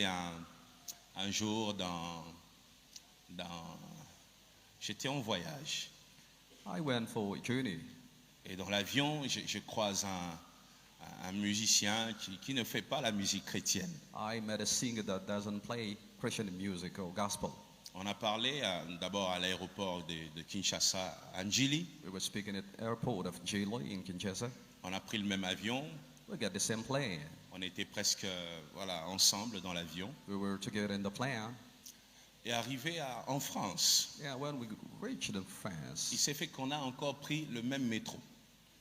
Un jour j'étais en voyage I went for a journey. et dans l'avion je croise un musicien qui ne fait pas la musique chrétienne. I met a singer that doesn't play Christian music or gospel. On a parlé d'abord à l'aéroport de Kinshasa à Njili. We were speaking at the airport of Njili in Kinshasa. On a pris le même avion. We got the same plane. On était presque ensemble dans l'avion. We were together in the plane. Et arrivé en France, Yeah, when we reached il France, s'est fait qu'on a encore pris le même métro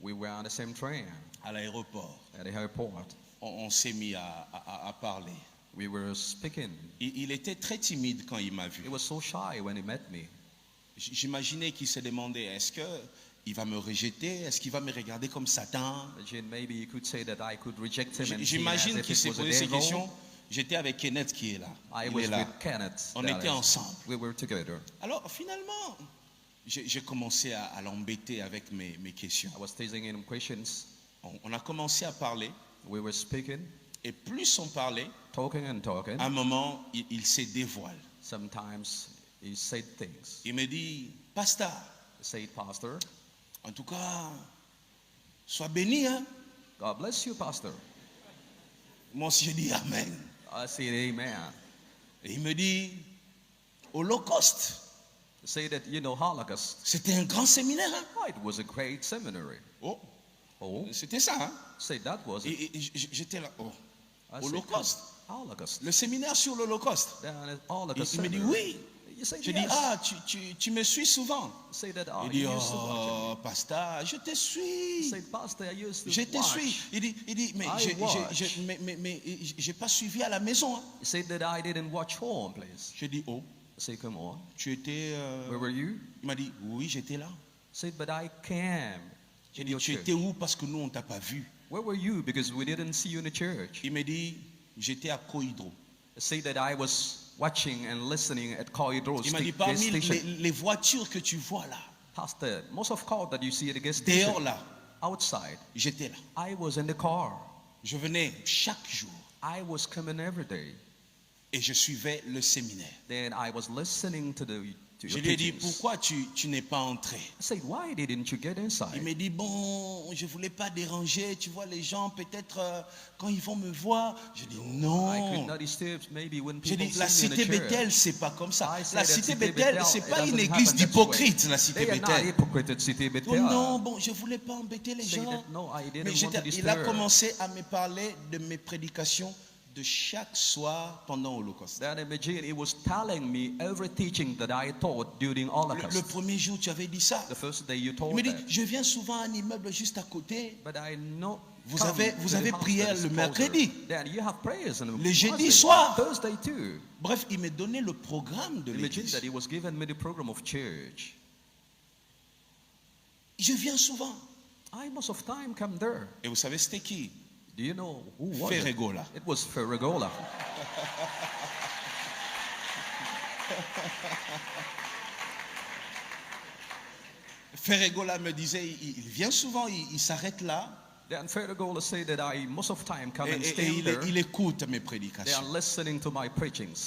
we were on the same train à l'aéroport. at the airport. On s'est mis à parler. We were speaking. Il était très timide quand il m'a vu. He was so shy when he met me. J'imaginais qu'il se demandait, est-ce qu'il va me rejeter? Est-ce qu'il va me regarder comme Satan? Imagine maybe you could say that I could reject him and see him as J'imagine if qu'il it s'est was a posé ces devil. questions. J'étais avec Kenneth qui est là. I Il was est là. with Kenneth. On that était is. ensemble. We were together. Alors finalement, j'ai commencé à l'embêter avec mes questions. I was teasing him questions. On a commencé à parler. We were speaking, Et plus on parlait, talking and talking. à un moment, il se dévoile. Sometimes he said things. Il me dit, Pasteur, He said, Pastor, en tout cas, sois béni. Hein? God bless you, Pastor. Moi aussi, j'ai dit Amen. I said, Amen. Et il me dit, Holocauste, He said that, Holocaust. c'était un grand séminaire. Hein? Oh, it was a great seminary. Oh, Oh, c'était ça. Hein? say that was it. Et j'étais là, oh, I said, Holocauste. Holocaust. Le séminaire sur l'Holocauste. Then Holocaust Il me dit seminary. oui. You said J'ai dit, yes. ah, tu me suis souvent. Say that, Il I dit, used to watch oh, pasteur, je te it. suis. Say, Pastor, I used to Je te watch. suis. Il dit mais I watch. mais j'ai pas suivi à la maison. Hein. He said that I didn't watch home, please. J'ai dit, oh, I said, come on. tu étais... Where were you? Il m'a dit, oui, j'étais là. I said, but I came J'ai in dit, your tu church. étais où parce que nous, on t'a pas vu. Where were you? Because we didn't see you in the church. Il me dit, j'étais à Cohydro. I said that I was watching and listening at Corridor Il m'a dit, gas parmi station. les voitures que tu vois là, Pastor, most of cars that you see at the gas dehors station, là, outside, j'étais là. I was in the car. Je venais chaque jour I was coming every day. et je suivais le séminaire. Then I was listening to Je your lui ai dit, teachings. pourquoi tu n'es pas entré? I said, why didn't you get Il inside? me dit, bon, je voulais pas déranger, tu vois, les gens, peut-être, quand ils vont me voir. Je dis, I could non. not disturb maybe when J'ai people dit, la see me in cité the church. Bethel, c'est pas comme ça. I said La that cité Cité Bethel, Bethel, c'est it pas une doesn't église happen that d'hypocrites, way. la cité They are not Bethel. hypocrite at Cité Oh Bethel. non, bon, je voulais pas embêter les Say gens. that, no, I didn't Mais want to il a disturb. commencé à me parler de mes prédications de chaque soir pendant l'Holocauste. Then imagine, he was telling me every teaching that I taught during Le Holocaust. premier jour, tu avais dit ça. The first day you Il told me dit, that. je viens souvent à un immeuble juste à côté. But I know. Vous come avez to the house prière that is le closer. mercredi. Then you have prayers on Le jeudi Wednesday, soir. Thursday too. Bref, il me donnait le programme de Imagine l'église. that he was giving me the program of church. Je viens souvent. I most of time come there. Et vous savez, c'était qui? Do you know who was Ferregola. it? It was Ferregola. Ferregola me disait, il vient souvent, il s'arrête là Then Ferregola said that I most of time come et, and et stand there. il écoute mes They prédications. are listening to my preachings.